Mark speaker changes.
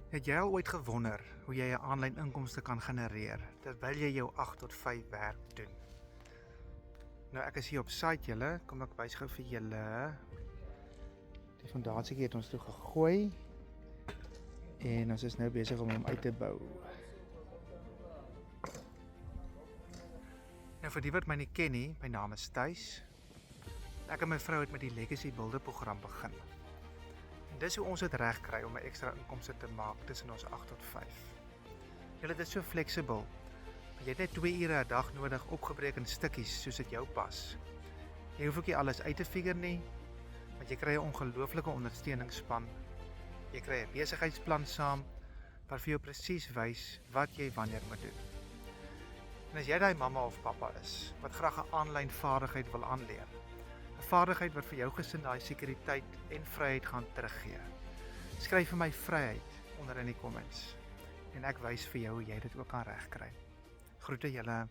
Speaker 1: Het jy al ooit gewonder hoe jy 'n aanlyn inkomste kan genereer terwyl jy jou 8 tot 5 werk doen? Nou ek is hier op site julle, kom ek wys gou vir julle. Die fondasietjie het ons toe gegooi en ons is nou besig om hom uit te bou. Nou vir die wat my nie ken nie, my naam is Thys. Ek en my vrou het met die Legacy Builder program begin. En dis hoe ons dit reg kry om 'n ekstra inkomste te maak tussen ons 8 tot 5. Julle, dit is so fleksibel. Jy het net 2 ure 'n dag nodig opgebreek in stukkies soos dit jou pas. Jy hoef ook nie alles uit te figure nie, want jy kry 'n ongelooflike ondersteuningsspan. Jy kry 'n besigheidsplan saam wat vir jou presies wys wat jy wanneer moet doen. En as jy daai mamma of pappa is wat graag 'n aanlyn vaardigheid wil aanleer, 'n vaardigheid wat vir jou gesin daai sekuriteit en vryheid gaan teruggee, skryf vir my vryheid onder in die comments en ek wys vir jou hoe jy dit ook kan regkry. Groete julle.